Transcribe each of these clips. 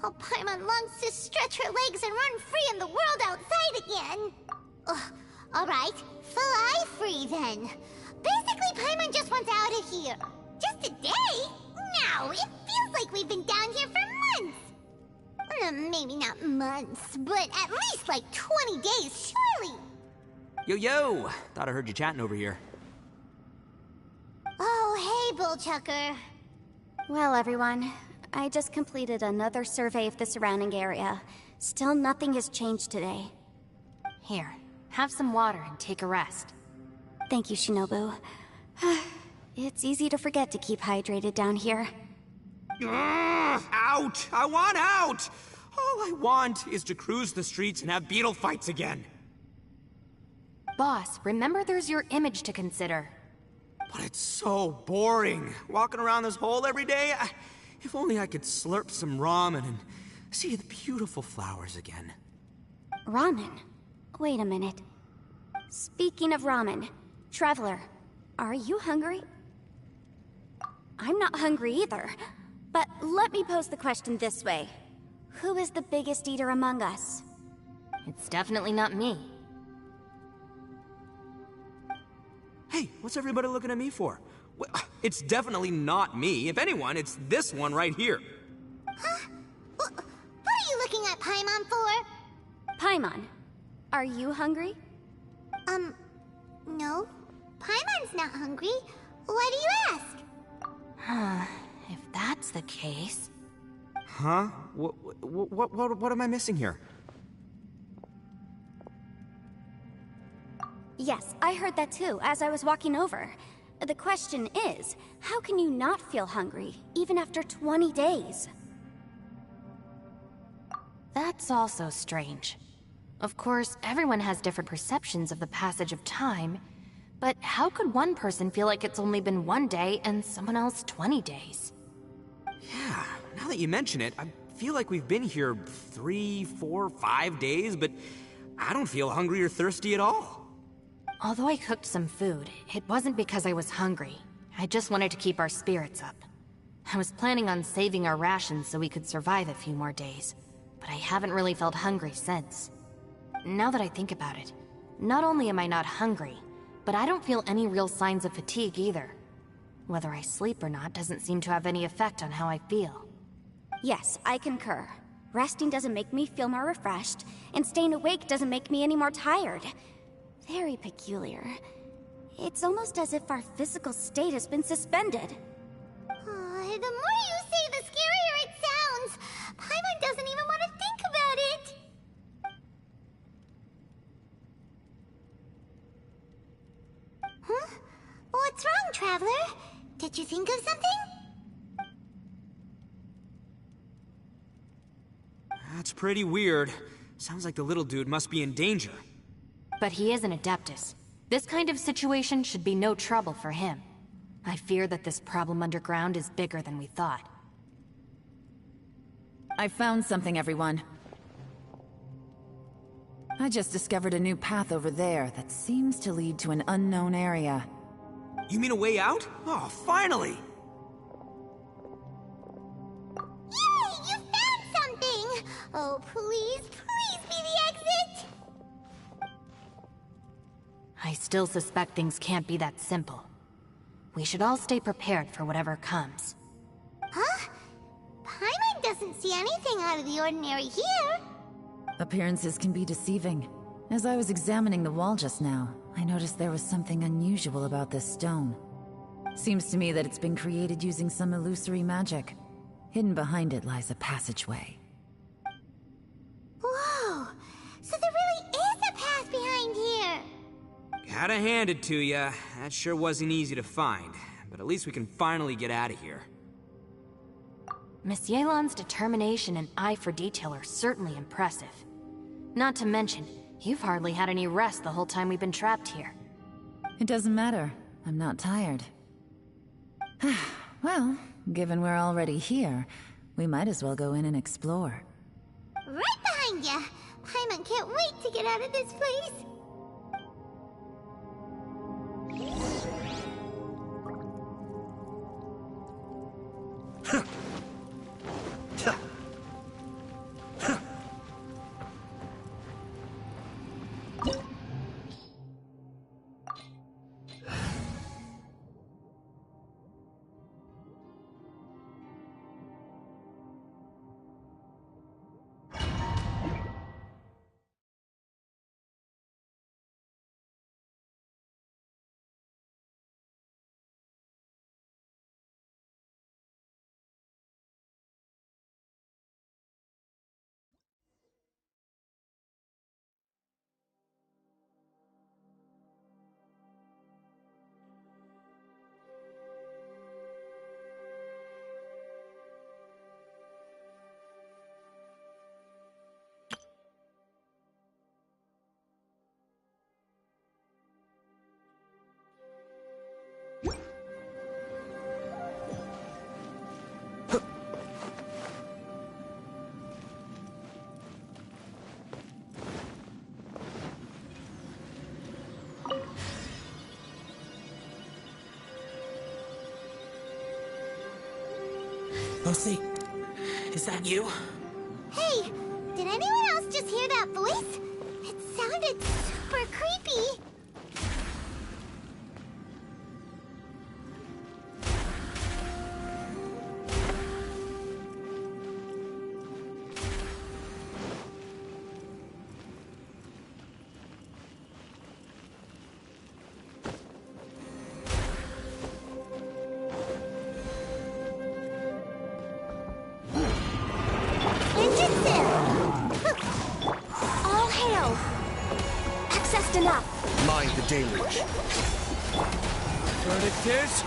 How Paimon longs to stretch her legs and run free in the world outside again. Ugh, alright, fly free then. Basically, Paimon just wants out of here. Just a day? No, it feels like we've been down here for months. Maybe not months, but at least like 20 days, surely. Yo! Thought I heard you chatting over here. Oh, hey, Bullchucker. Well, everyone, I just completed another survey of the surrounding area. Still nothing has changed today. Here, have some water and take a rest. Thank you, Shinobu. It's easy to forget to keep hydrated down here. Out! I want out! All I want is to cruise the streets and have beetle fights again. Boss, remember there's your image to consider. But it's so boring, walking around this hole every day. If only I could slurp some ramen and see the beautiful flowers again. Ramen? Wait a minute. Speaking of ramen, Traveler, are you hungry? I'm not hungry either. But let me pose the question this way. Who is the biggest eater among us? It's definitely not me. Hey, what's everybody looking at me for? It's definitely not me. If anyone, it's this one right here. Huh? What are you looking at Paimon for? Paimon, are you hungry? No. Paimon's not hungry. Why do you ask? If that's the case... Huh? What am I missing here? Yes, I heard that too, as I was walking over. The question is, how can you not feel hungry, even after 20 days? That's also strange. Of course, everyone has different perceptions of the passage of time, but how could one person feel like it's only been 1 day and someone else 20 days? Yeah, now that you mention it, I feel like we've been here 3, 4, 5 days, but I don't feel hungry or thirsty at all. Although I cooked some food, it wasn't because I was hungry. I just wanted to keep our spirits up. I was planning on saving our rations so we could survive a few more days, but I haven't really felt hungry since. Now that I think about it, not only am I not hungry, but I don't feel any real signs of fatigue either. Whether I sleep or not doesn't seem to have any effect on how I feel. Yes, I concur. Resting doesn't make me feel more refreshed, and staying awake doesn't make me any more tired. Very peculiar. It's almost as if our physical state has been suspended. The more you say, the scarier it sounds. Paimon doesn't even want to think about it. Huh? What's wrong, Traveler? Did you think of something? That's pretty weird. Sounds like the little dude must be in danger. But he is an Adeptus. This kind of situation should be no trouble for him. I fear that this problem underground is bigger than we thought. I found something, everyone. I just discovered a new path over there that seems to lead to an unknown area. You mean a way out? Oh, finally! Yay! You found something! Oh, please be the exit! I still suspect things can't be that simple. We should all stay prepared for whatever comes. Huh? Paimon doesn't see anything out of the ordinary here. Appearances can be deceiving. As I was examining the wall just now, I noticed there was something unusual about this stone. Seems to me that it's been created using some illusory magic. Hidden behind it lies a passageway. Whoa! So there really is a path behind here! Gotta hand it to ya. That sure wasn't easy to find. But at least we can finally get out of here. Miss Yelan's determination and eye for detail are certainly impressive. Not to mention, you've hardly had any rest the whole time we've been trapped here. It doesn't matter. I'm not tired. Well, given we're already here, we might as well go in and explore. Right behind ya! Paimon can't wait to get out of this place! Lucy, is that you? Hey, did anyone else just hear that voice? It sounded super creepy. All hail! Accessed enough. Mind the deluge. Verdict is...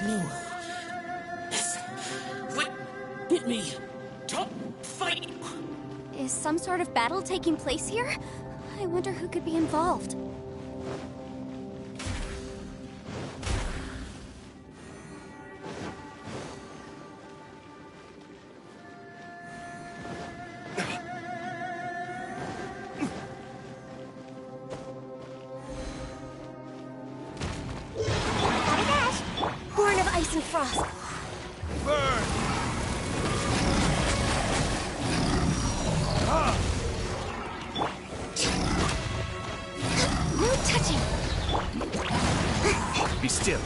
No. What? Hit me. Don't fight. Is some sort of battle taking place here? I wonder who could be involved. Born of ice and frost. Burn! No touching. Be still.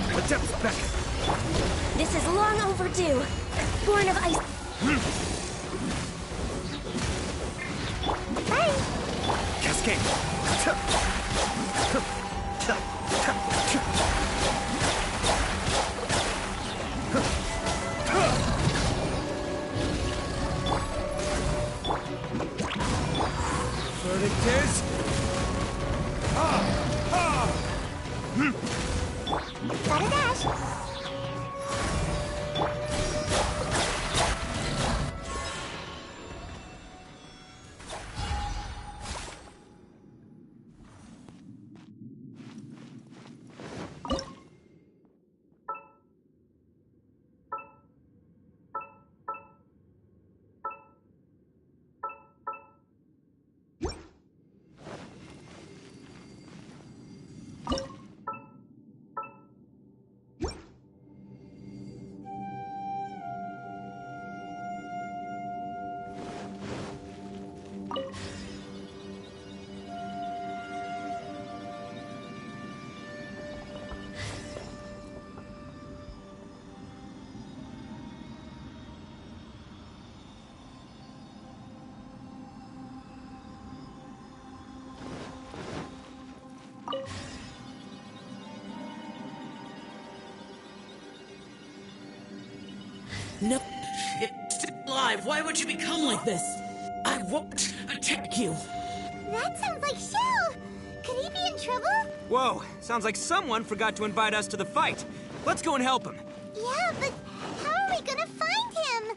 The depth's back. This is long overdue. Born of ice. Cascade. Verdict is... Gotta dash. No. It's still alive. Why would you become like this? I won't attack you. That sounds like Shell. Could he be in trouble? Whoa, sounds like someone forgot to invite us to the fight. Let's go and help him. Yeah, but how are we gonna find him?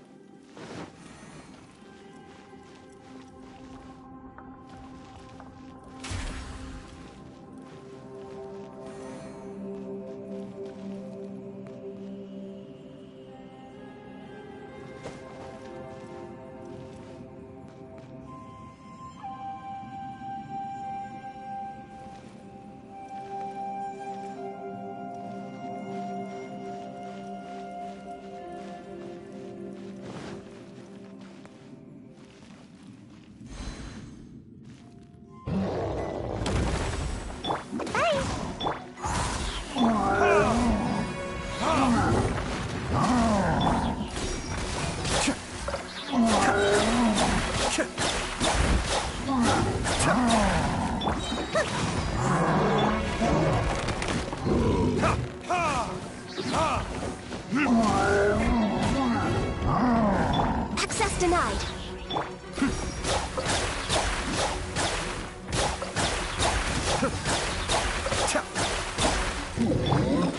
Access denied.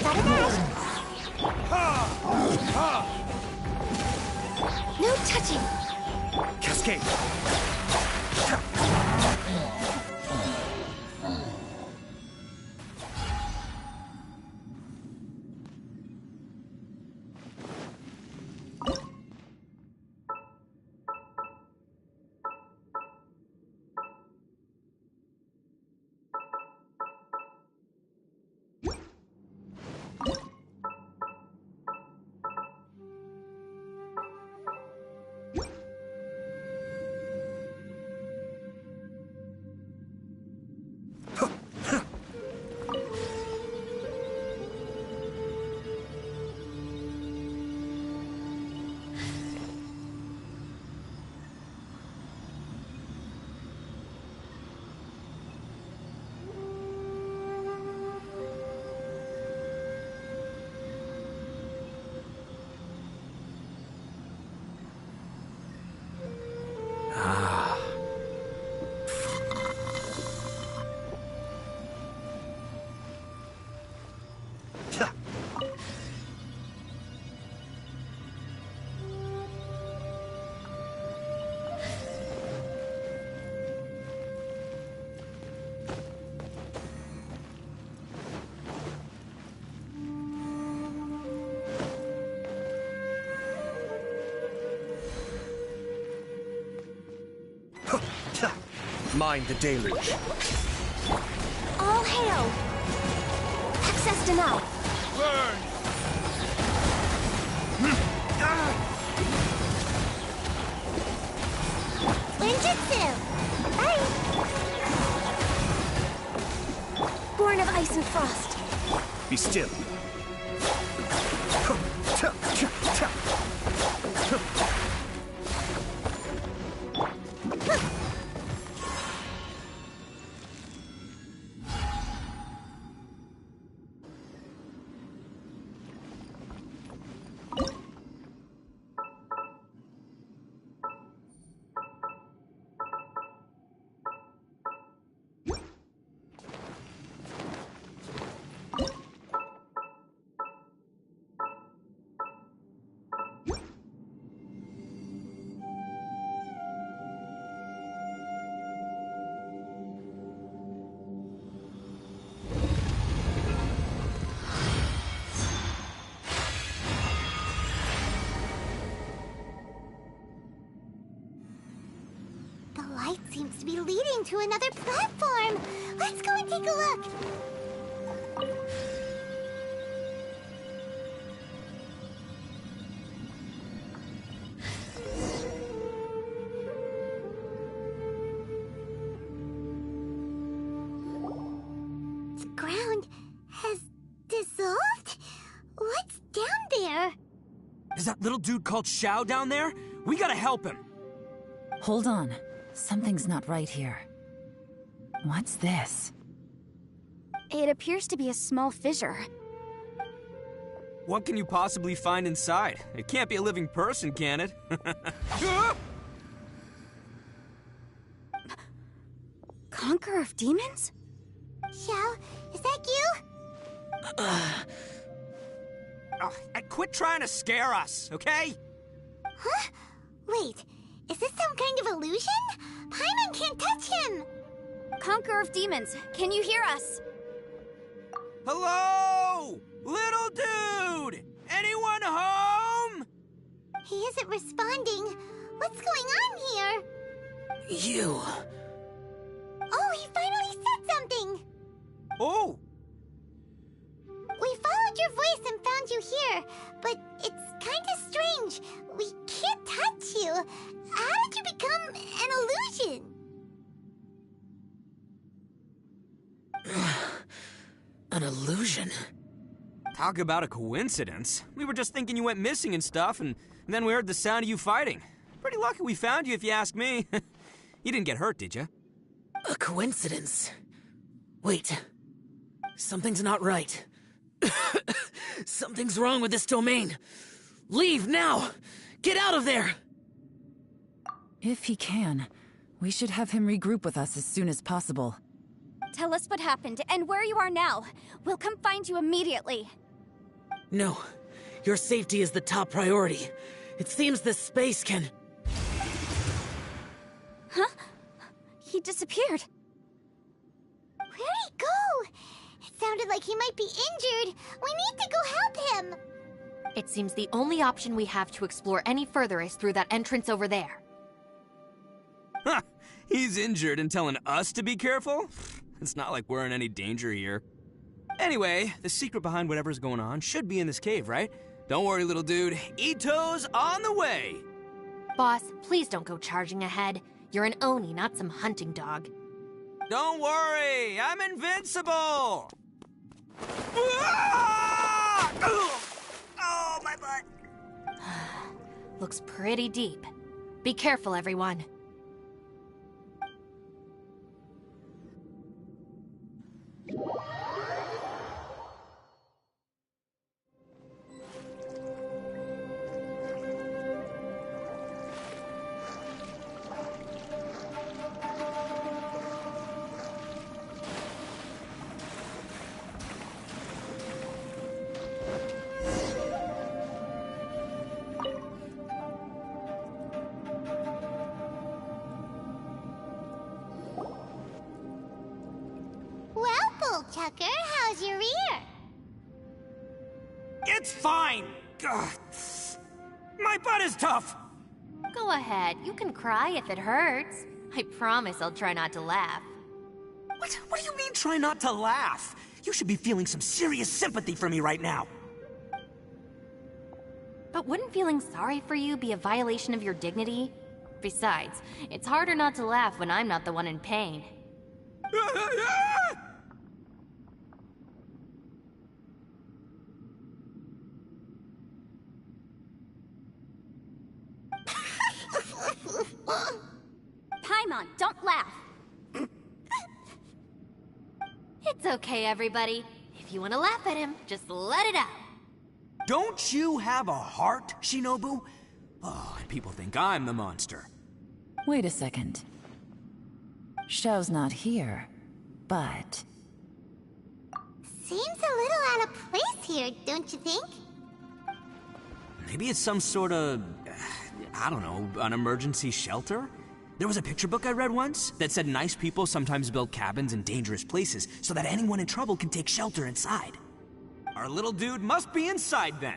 Got a dash. No touching. Cascade. Mind the deluge. All hail. Access denied. Burn! Ninjutsu! Bye! Born of ice and frost. Be still. The light seems to be leading to another platform. Let's go and take a look. The ground has dissolved? What's down there? Is that little dude called Shao down there? We gotta help him. Hold on. Something's not right here. What's this? It appears to be a small fissure. What can you possibly find inside? It can't be a living person, can it? Conqueror of demons? Xiao, is that you? Quit trying to scare us, okay? Huh? Wait, is this some kind of illusion? Paimon can't touch him! Conqueror of demons, can you hear us? Hello? Little dude! Anyone home? He isn't responding. What's going on here? You. Oh, he finally said something! Oh! We followed your voice and found you here, but it's kinda strange. We can't touch you. How did you become an illusion? An illusion? Talk about a coincidence. We were just thinking you went missing and stuff, and then we heard the sound of you fighting. Pretty lucky we found you, if you ask me. You didn't get hurt, did you? A coincidence? Wait. Something's not right. Something's wrong with this domain. Leave now! Get out of there! If he can, we should have him regroup with us as soon as possible. Tell us what happened and where you are now. We'll come find you immediately. No. Your safety is the top priority. It seems this space can... Huh? He disappeared. Where'd he go? It sounded like he might be injured. We need to go help him. It seems the only option we have to explore any further is through that entrance over there. Huh, he's injured and telling us to be careful? It's not like we're in any danger here. Anyway, the secret behind whatever's going on should be in this cave, right? Don't worry, little dude. Ito's on the way! Boss, please don't go charging ahead. You're an Oni, not some hunting dog. Don't worry, I'm invincible! Ah! Oh, my butt! Looks pretty deep. Be careful, everyone. Tucker, how's your ear? It's fine! Ugh. My butt is tough! Go ahead, you can cry if it hurts. I promise I'll try not to laugh. What do you mean, try not to laugh? You should be feeling some serious sympathy for me right now. But wouldn't feeling sorry for you be a violation of your dignity? Besides, it's harder not to laugh when I'm not the one in pain. Paimon, don't laugh. It's okay, everybody. If you want to laugh at him, just let it out. Don't you have a heart, Shinobu? Oh, and people think I'm the monster. Wait a second. Xiao's not here, but... Seems a little out of place here, don't you think? Maybe it's some sort of... I don't know, an emergency shelter? There was a picture book I read once that said nice people sometimes build cabins in dangerous places so that anyone in trouble can take shelter inside. Our little dude must be inside then.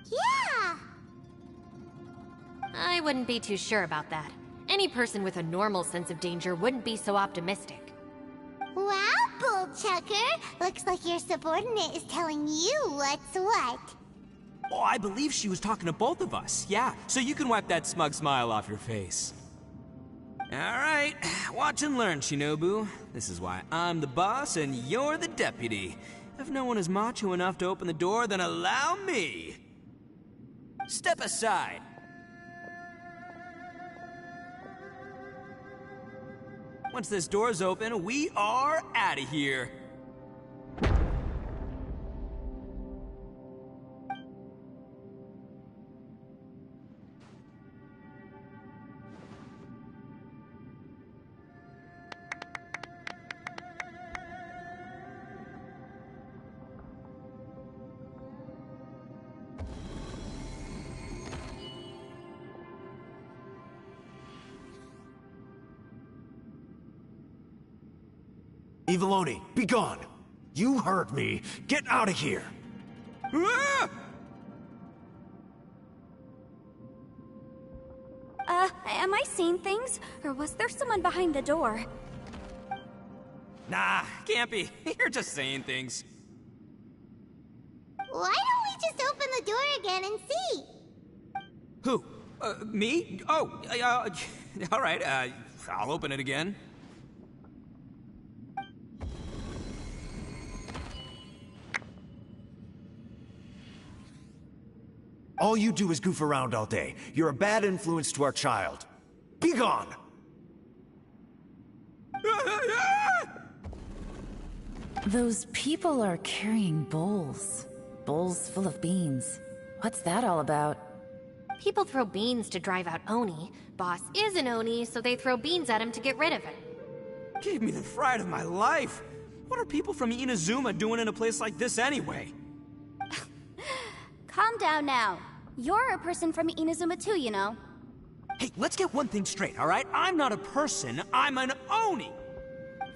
Yeah! I wouldn't be too sure about that. Any person with a normal sense of danger wouldn't be so optimistic. Wow, Bullchucker! Looks like your subordinate is telling you what's what. Oh, I believe she was talking to both of us. Yeah, so you can wipe that smug smile off your face. All right, watch and learn, Shinobu. This is why I'm the boss and you're the deputy. If no one is macho enough to open the door, then allow me. Step aside. Once this door's open, we are out of here. Eviloni, be gone! You heard me! Get out of here! Ah! Am I seeing things? Or was there someone behind the door? Nah, can't be. You're just saying things. Why don't we just open the door again and see? Who? Me? Oh, all right, I'll open it again. All you do is goof around all day. You're a bad influence to our child. Be gone! Those people are carrying bowls. Bowls full of beans. What's that all about? People throw beans to drive out Oni. Boss is an Oni, so they throw beans at him to get rid of him. Gave me the fright of my life. What are people from Inazuma doing in a place like this anyway? Calm down now. You're a person from Inazuma too, you know. Hey, let's get one thing straight, all right? I'm not a person, I'm an Oni!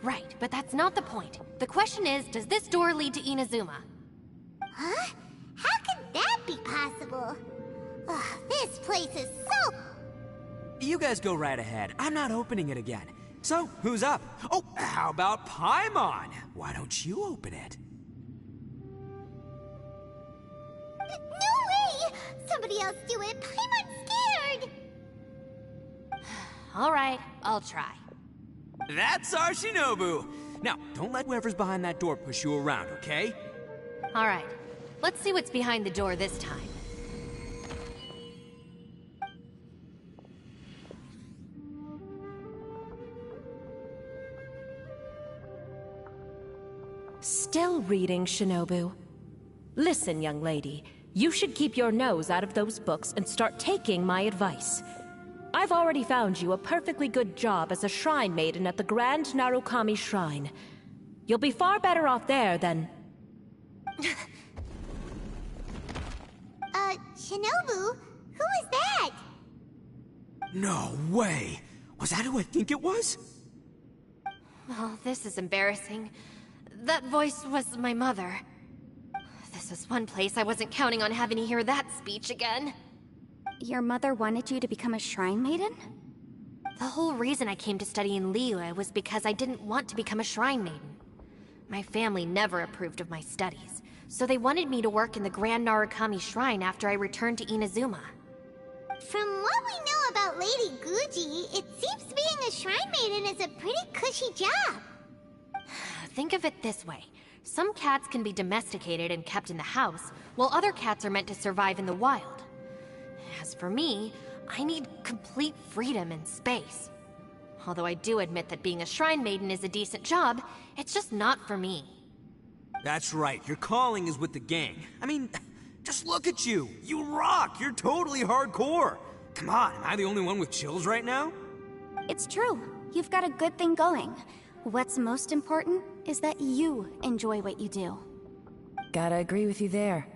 Right, but that's not the point. The question is, does this door lead to Inazuma? Huh? How could that be possible? Ugh, this place is so... You guys go right ahead. I'm not opening it again. So, who's up? Oh, how about Paimon? Why don't you open it? No way! Somebody else do it! Paimon's scared! Alright, I'll try. That's our Shinobu! Now, don't let whoever's behind that door push you around, okay? Alright, let's see what's behind the door this time. Still reading, Shinobu. Listen, young lady. You should keep your nose out of those books and start taking my advice. I've already found you a perfectly good job as a shrine maiden at the Grand Narukami Shrine. You'll be far better off there than... Shinobu? Who is that? No way! Was that who I think it was? Oh, this is embarrassing. That voice was my mother. This was one place I wasn't counting on having to hear that speech again. Your mother wanted you to become a shrine maiden? The whole reason I came to study in Liyue was because I didn't want to become a shrine maiden. My family never approved of my studies, so they wanted me to work in the Grand Narukami Shrine after I returned to Inazuma. From what we know about Lady Guji, it seems being a shrine maiden is a pretty cushy job. Think of it this way. Some cats can be domesticated and kept in the house, while other cats are meant to survive in the wild. As for me, I need complete freedom and space. Although I do admit that being a shrine maiden is a decent job, it's just not for me. That's right, your calling is with the gang. I mean, just look at you. You rock, you're totally hardcore. Come on, am I the only one with chills right now? It's true. You've got a good thing going. What's most important is that you enjoy what you do. Gotta agree with you there.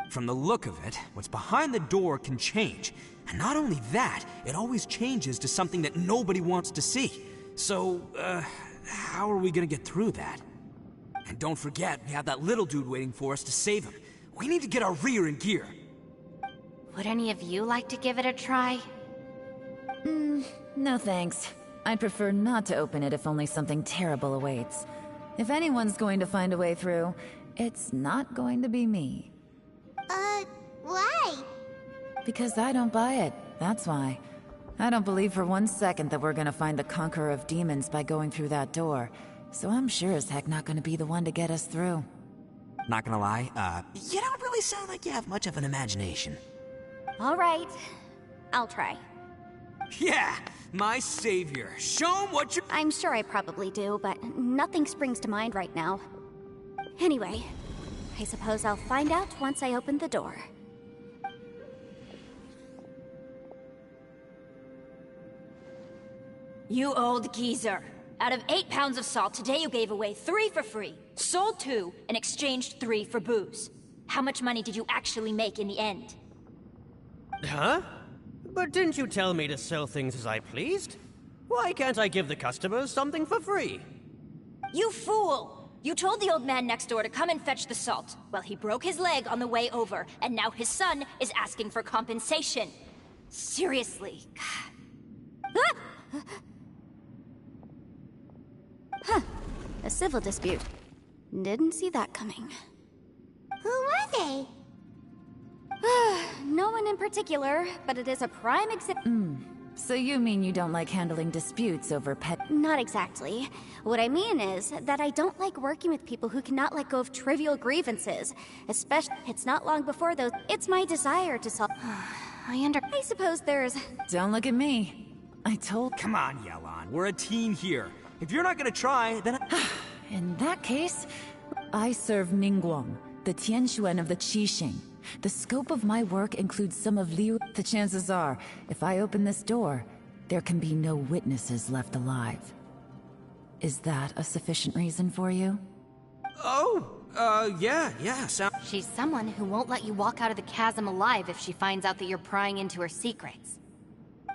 From the look of it, what's behind the door can change. And not only that, it always changes to something that nobody wants to see. So, how are we gonna get through that? And don't forget, we have that little dude waiting for us to save him. We need to get our rear in gear. Would any of you like to give it a try? No thanks. I'd prefer not to open it if only something terrible awaits. If anyone's going to find a way through, it's not going to be me. Why? Because I don't buy it, that's why. I don't believe for one second that we're gonna find the Conqueror of Demons by going through that door. So I'm sure as heck not gonna be the one to get us through. Not gonna lie, you don't really sound like you have much of an imagination. All right. I'll try. Yeah, my savior. Show him what you're... I'm sure I probably do, but nothing springs to mind right now. Anyway, I suppose I'll find out once I open the door. You old geezer. Out of 8 pounds of salt, today you gave away 3 for free, sold 2, and exchanged 3 for booze. How much money did you actually make in the end? Huh? But didn't you tell me to sell things as I pleased? Why can't I give the customers something for free? You fool! You told the old man next door to come and fetch the salt. Well, he broke his leg on the way over, and now his son is asking for compensation. Seriously. Huh. A civil dispute. Didn't see that coming. Who were they? No one in particular, but it is a prime So you mean you don't like handling disputes over pet— Not exactly. What I mean is that I don't like working with people who cannot let go of trivial grievances. Especially, it's not long before those. It's my desire to solve. I suppose there's. Don't look at me. I told— Come on, Yelan. We're a team here. If you're not gonna try, then In that case, I serve Ningguang, the Tianxuan of the Qixing. The scope of my work includes some of Liu. The chances are, if I open this door, there can be no witnesses left alive. Is that a sufficient reason for you? yeah, She's someone who won't let you walk out of the chasm alive if she finds out that you're prying into her secrets.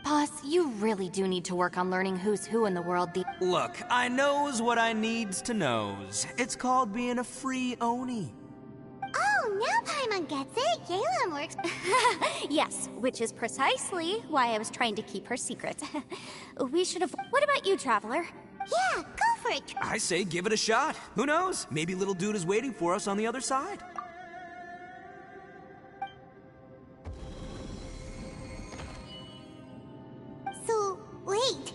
Boss, you really do need to work on learning who's who in the world. Look, I knows what I needs to knows. It's called being a free Oni. Oh, now Paimon gets it. Yelan works. Yes, which is precisely why I was trying to keep her secret. We should have. What about you, Traveler? Yeah, go for it. I say give it a shot. Who knows? Maybe little dude is waiting for us on the other side. So, wait.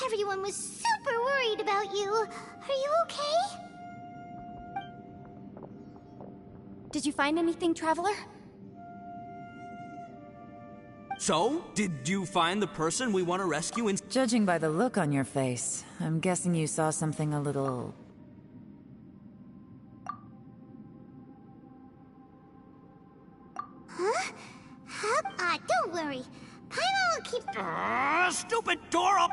Everyone was super worried about you. Are you okay? Did you find anything, Traveler? So, did you find the person we want to rescue in— Judging by the look on your face, I'm guessing you saw something a little— Huh? Don't worry. Paimon will keep— stupid door up!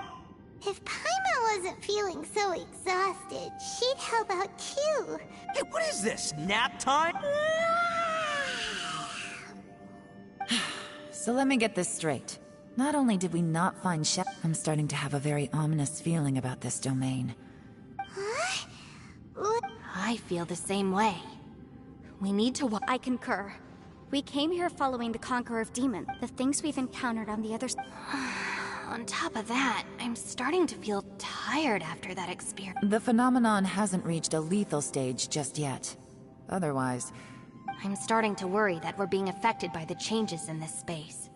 If Paimon wasn't feeling so exhausted, she'd help out too. Hey, what is this? Nap time? So let me get this straight. Not only did we not find I'm starting to have a very ominous feeling about this domain. Huh? What? I feel the same way. We need to I concur. We came here following the Conqueror of Demons, the things we've encountered on the other side. On top of that, I'm starting to feel tired after that experience. The phenomenon hasn't reached a lethal stage just yet. Otherwise... I'm starting to worry that we're being affected by the changes in this space.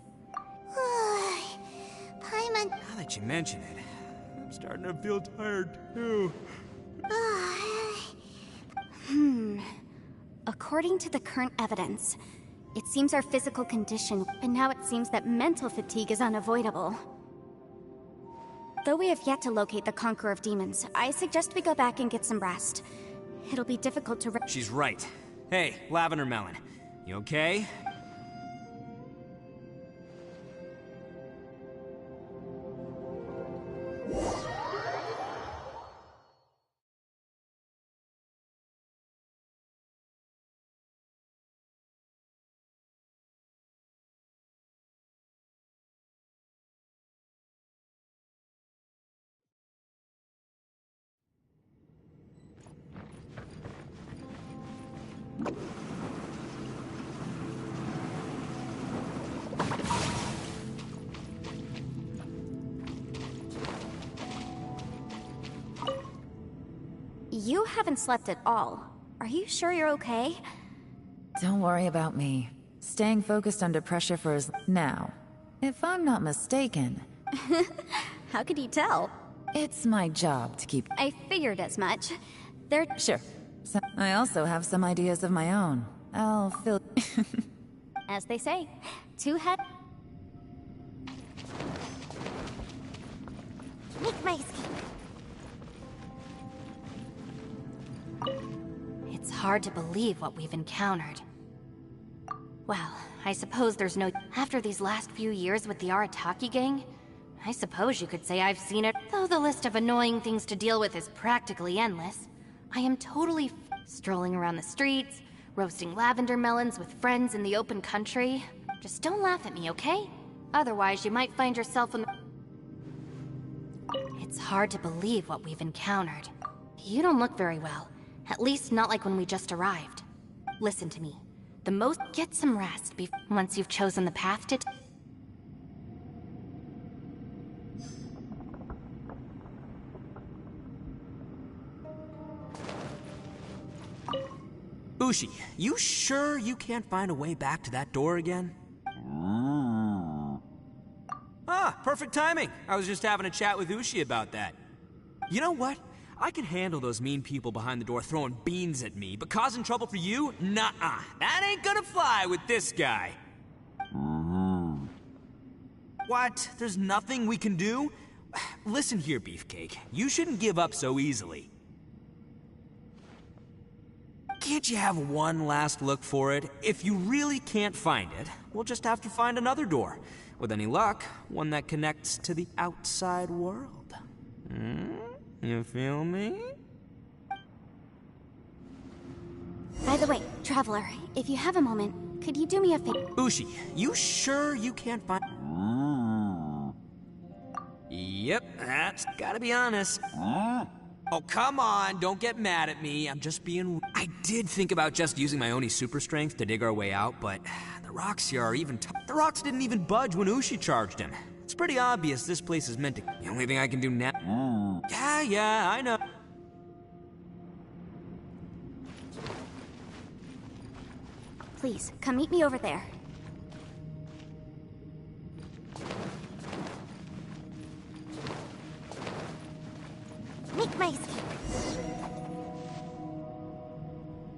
Paimon... Now that you mention it, I'm starting to feel tired too. According to the current evidence, it seems our physical condition, and now it seems that mental fatigue is unavoidable. Though we have yet to locate the Conqueror of Demons, I suggest we go back and get some rest. It'll be difficult to She's right. Hey, Lavender Melon, you okay? You haven't slept at all. Are you sure you're okay? Don't worry about me. Staying focused under pressure for as... Now, if I'm not mistaken... How could you tell? It's my job to keep... I figured as much. Sure. So, I also have some ideas of my own. I'll fill... As they say, two head... Make my escape. hard to believe what we've encountered. Well, I suppose there's no... After these last few years with the Arataki gang, I suppose you could say I've seen it. Though the list of annoying things to deal with is practically endless, I am totally strolling around the streets, roasting lavender melons with friends in the open country. Just don't laugh at me, okay? Otherwise, you might find yourself in the... It's hard to believe what we've encountered. You don't look very well. At least not like when we just arrived. Listen to me. The most... Get some rest once you've chosen the path to... Ushi, you sure you can't find a way back to that door again? Ah, perfect timing. I was just having a chat with Ushi about that. You know what? I can handle those mean people behind the door throwing beans at me, but causing trouble for you? Nuh-uh. That ain't gonna fly with this guy. What? There's nothing we can do? Listen here, Beefcake. You shouldn't give up so easily. Can't you have one last look for it? If you really can't find it, we'll just have to find another door. With any luck, one that connects to the outside world. You feel me? By the way, Traveler, if you have a moment, could you do me a favor? Ushi, you sure you can't find... Yep, that's gotta be honest. Oh, come on, don't get mad at me. I'm just being... I did think about just using my Oni super strength to dig our way out, but the rocks here are even the rocks didn't even budge when Ushi charged him. It's pretty obvious this place is meant to... The only thing I can do now... Yeah, I know. Please, come meet me over there. Make my escape.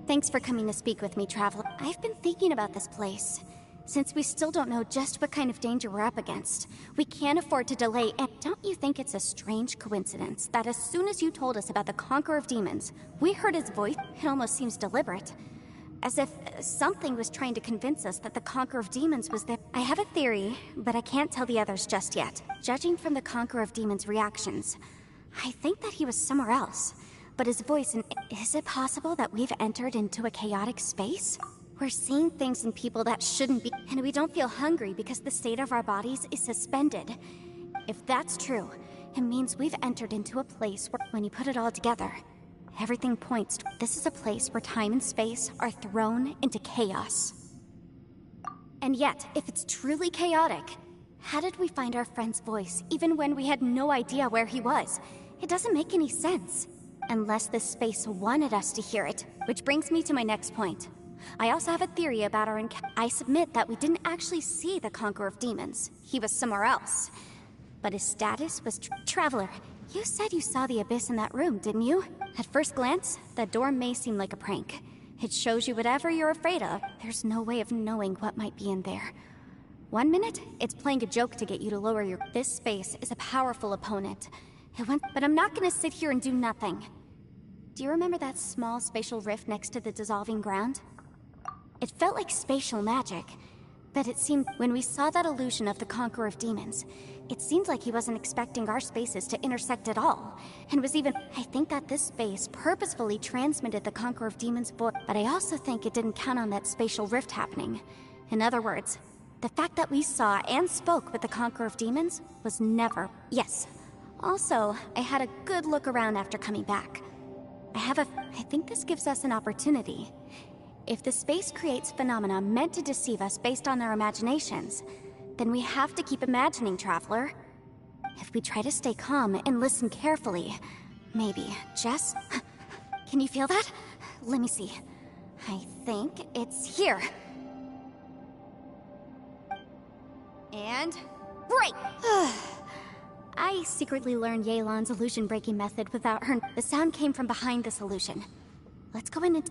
Thanks for coming to speak with me, Traveler. I've been thinking about this place. Since we still don't know just what kind of danger we're up against, we can't afford to delay, and don't you think it's a strange coincidence that as soon as you told us about the Conqueror of Demons, we heard his voice? It almost seems deliberate. As if something was trying to convince us that the Conqueror of Demons was there. I have a theory, but I can't tell the others just yet. Judging from the Conqueror of Demons' reactions, I think that he was somewhere else. But his voice, is it possible that we've entered into a chaotic space? We're seeing things in people that shouldn't be, and we don't feel hungry because the state of our bodies is suspended. If that's true, it means we've entered into a place where, when you put it all together, everything points to this is a place where time and space are thrown into chaos. And yet, if it's truly chaotic, how did we find our friend's voice even when we had no idea where he was? It doesn't make any sense. Unless this space wanted us to hear it. Which brings me to my next point. I also have a theory about our encounter. I submit that we didn't actually see the Conqueror of Demons. He was somewhere else. But his status was Traveler. You said you saw the abyss in that room, didn't you? At first glance, that door may seem like a prank. It shows you whatever you're afraid of. There's no way of knowing what might be in there. 1 minute, it's playing a joke to get you to lower your... This space is a powerful opponent. But I'm not gonna sit here and do nothing. Do you remember that small spatial rift next to the dissolving ground? It felt like spatial magic, but it seemed when we saw that illusion of the Conqueror of Demons, it seemed like he wasn't expecting our spaces to intersect at all, and was even... I think that this space purposefully transmitted the Conqueror of Demons' voice, but I also think it didn't count on that spatial rift happening. In other words, the fact that we saw and spoke with the Conqueror of Demons was never... Yes. Also, I had a good look around after coming back. I think this gives us an opportunity. If the space creates phenomena meant to deceive us based on our imaginations, then we have to keep imagining, Traveler. If we try to stay calm and listen carefully, maybe, Jess? Can you feel that? Let me see. I think it's here. And... break! I secretly learned Yelan's illusion-breaking method without her... The sound came from behind this illusion. Let's go in and...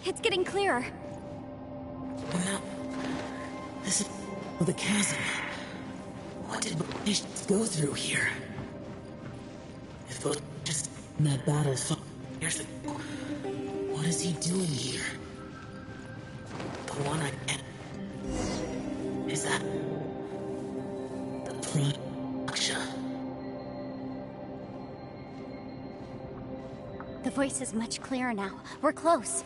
It's getting clearer. No. This is the chasm. What did Baptiste go through here? If it was just in that battle years ago, what is he doing here? The one I met. Is that the Praksha? The voice is much clearer now. We're close.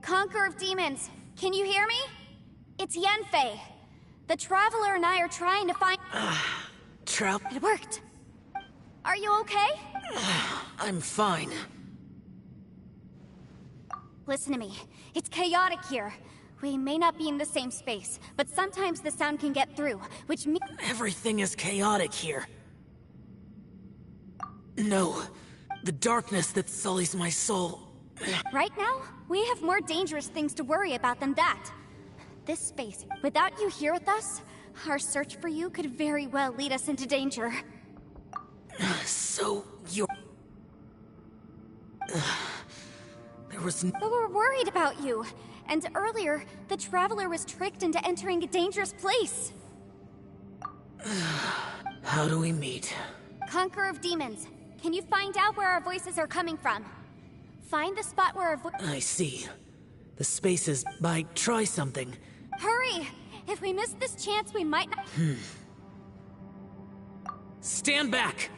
Conqueror of Demons, can you hear me? It's Yenfei. The Traveler and I are trying to find... It worked. Are you okay? I'm fine. Listen to me. It's chaotic here. We may not be in the same space, but sometimes the sound can get through, which means... Everything is chaotic here. No. The darkness that sullies my soul. Right now, we have more dangerous things to worry about than that. This space, without you here with us, our search for you could very well lead us into danger. So, you're... There was... But we're worried about you. And earlier, the Traveler was tricked into entering a dangerous place. How do we meet? Conqueror of Demons, can you find out where our voices are coming from? Find the spot where our I see. The spaces by try something. Hurry! If we miss this chance, we might not... Stand back!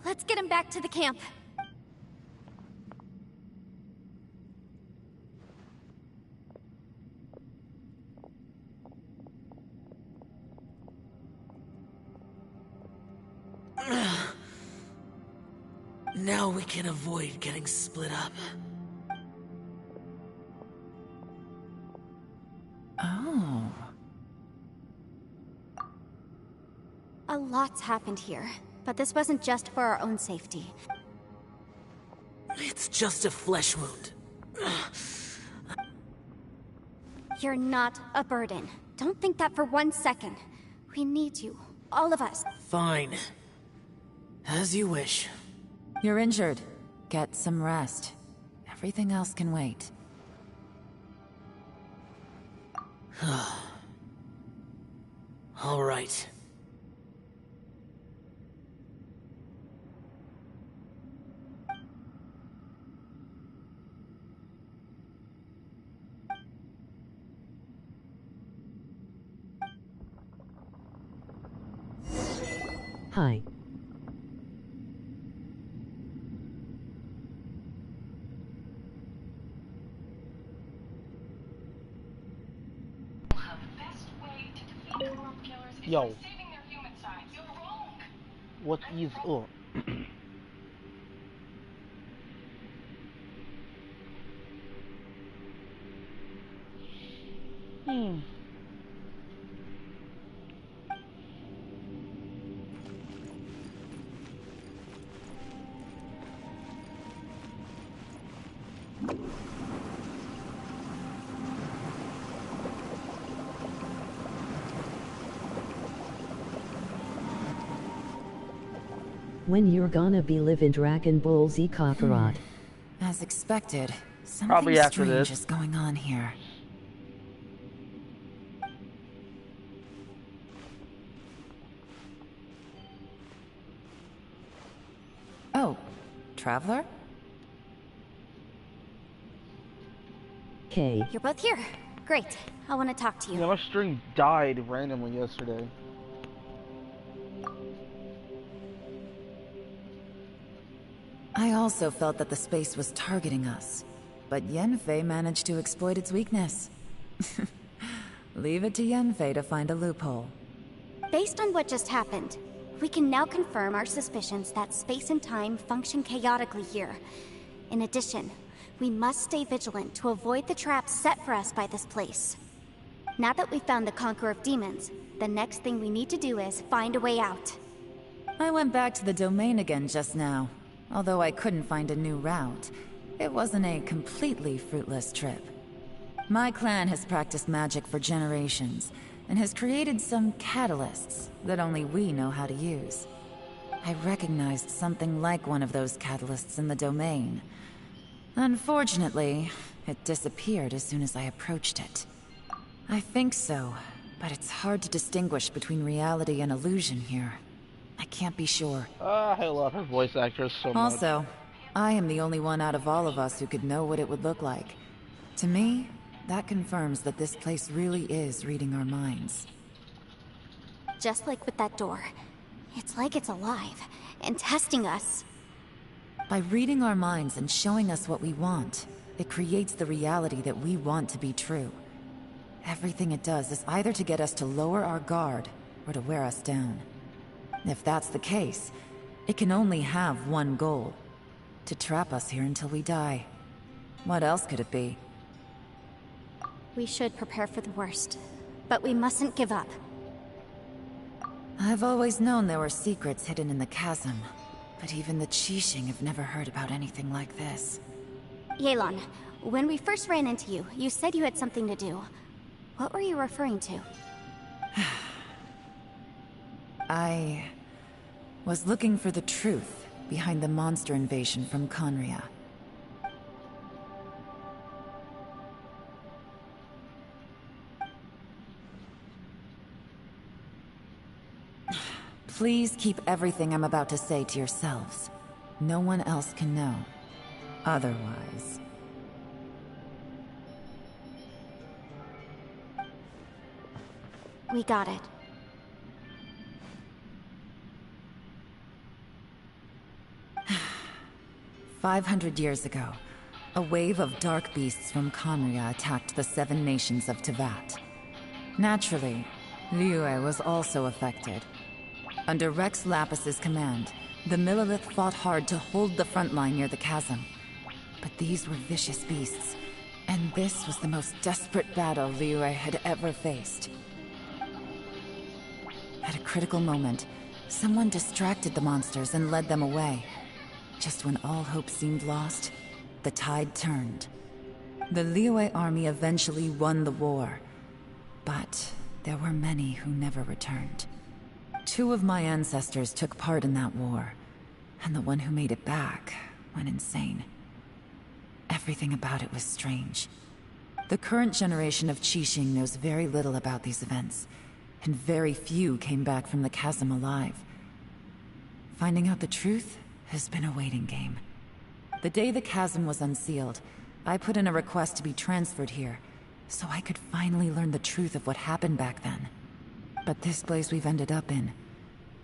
Let's get him back to the camp. Now we can avoid getting split up. Oh. A lot's happened here, but this wasn't just for our own safety. It's just a flesh wound. You're not a burden. Don't think that for 1 second. We need you. All of us. Fine. As you wish. You're injured. Get some rest. Everything else can wait. All right. Hi. Yo. What is up? When you're gonna be living Dragon Ball Z Kakarot? As expected, something Probably after strange this. is going on here. Oh, Traveler? K. You're both here. Great. I want to talk to you. Yeah, my stream died randomly yesterday. I also felt that the space was targeting us, but Yenfei managed to exploit its weakness. Leave it to Yenfei to find a loophole. Based on what just happened, we can now confirm our suspicions that space and time function chaotically here. In addition, We must stay vigilant to avoid the traps set for us by this place. Now that we've found the Conqueror of Demons, the next thing we need to do is find a way out. I went back to the domain again just now. Although I couldn't find a new route, it wasn't a completely fruitless trip. My clan has practiced magic for generations, and has created some catalysts that only we know how to use. I recognized something like one of those catalysts in the domain. Unfortunately, it disappeared as soon as I approached it. I think so, but it's hard to distinguish between reality and illusion here. I can't be sure. I love her voice actress so much. Also, I am the only one out of all of us who could know what it would look like. To me, that confirms that this place really is reading our minds. Just like with that door. It's like it's alive, and testing us. By reading our minds and showing us what we want, it creates the reality that we want to be true. Everything it does is either to get us to lower our guard, or to wear us down. If that's the case, it can only have one goal. To trap us here until we die. What else could it be? We should prepare for the worst, but we mustn't give up. I've always known there were secrets hidden in the chasm, but even the Qixing have never heard about anything like this. Yelan, when we first ran into you, you said you had something to do. What were you referring to? I was looking for the truth behind the monster invasion from Conria. Please keep everything I'm about to say to yourselves. No one else can know. Otherwise... We got it. "500 years ago, a wave of dark beasts from Conria attacked the 7 nations of Tevat. Naturally, Liyue was also affected. Under Rex Lapis's command, the Millelith fought hard to hold the front line near the chasm. But these were vicious beasts, and this was the most desperate battle Liyue had ever faced. At a critical moment, someone distracted the monsters and led them away. Just when all hope seemed lost, the tide turned. The Liyue army eventually won the war, but there were many who never returned. 2 of my ancestors took part in that war, and the one who made it back went insane. Everything about it was strange. The current generation of Qixing knows very little about these events, and very few came back from the chasm alive. Finding out the truth has been a waiting game. The day the chasm was unsealed, I put in a request to be transferred here, so I could finally learn the truth of what happened back then. But this place we've ended up in,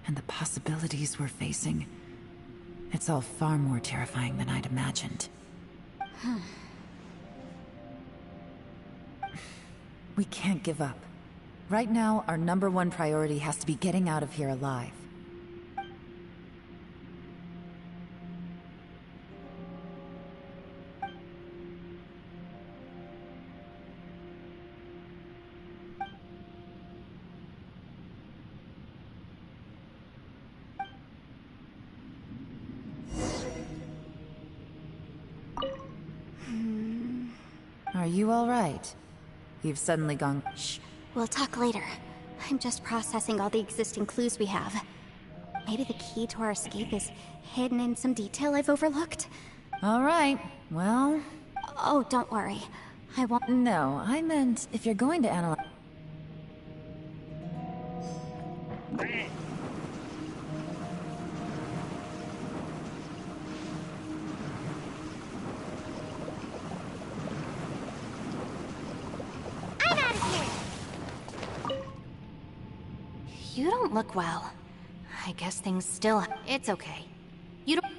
and the possibilities we're facing, it's all far more terrifying than I'd imagined. We can't give up. Right now, our #1 priority has to be getting out of here alive. Are you all right? You've suddenly gone... Shh. We'll talk later. I'm just processing all the existing clues we have. Maybe the key to our escape is hidden in some detail I've overlooked? All right, well... Oh, don't worry. I won't... No, I meant if you're going to analyze... You don't look well. I guess things still... It's okay. You don't...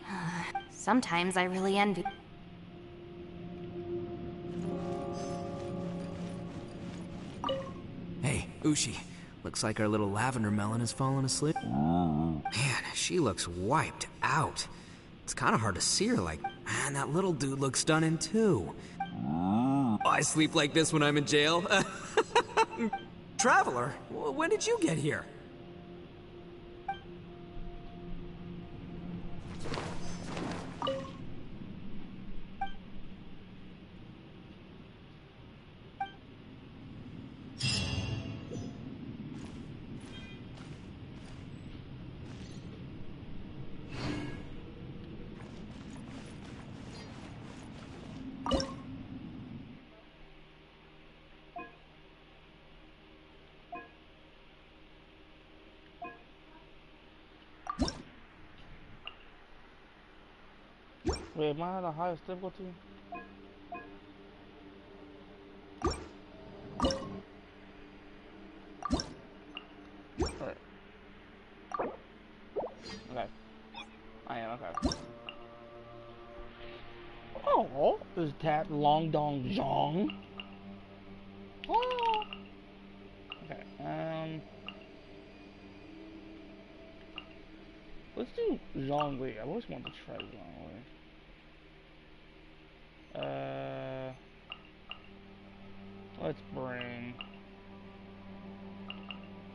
Sometimes I really envy... Hey, Ushi. Looks like our little lavender melon has fallen asleep. Man, she looks wiped out. It's kind of hard to see her like... And that little dude looks stunning too. I sleep like this when I'm in jail. Traveler, when did you get here? Wait, am I at the highest difficulty? Alright. Okay. I am, okay. Oh, is that Long Dong Zhong? Oh. Okay, let's do Zhongli. I always wanted to try Zhongli. Let's bring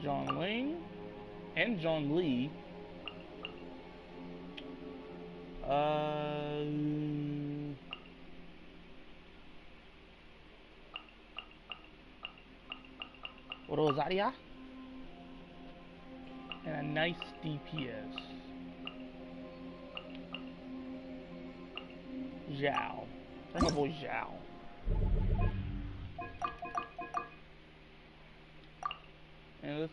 John Ling and John Lee. Rosaria and a nice DPS. Zhao. Bring my boy Zhao. And let's go.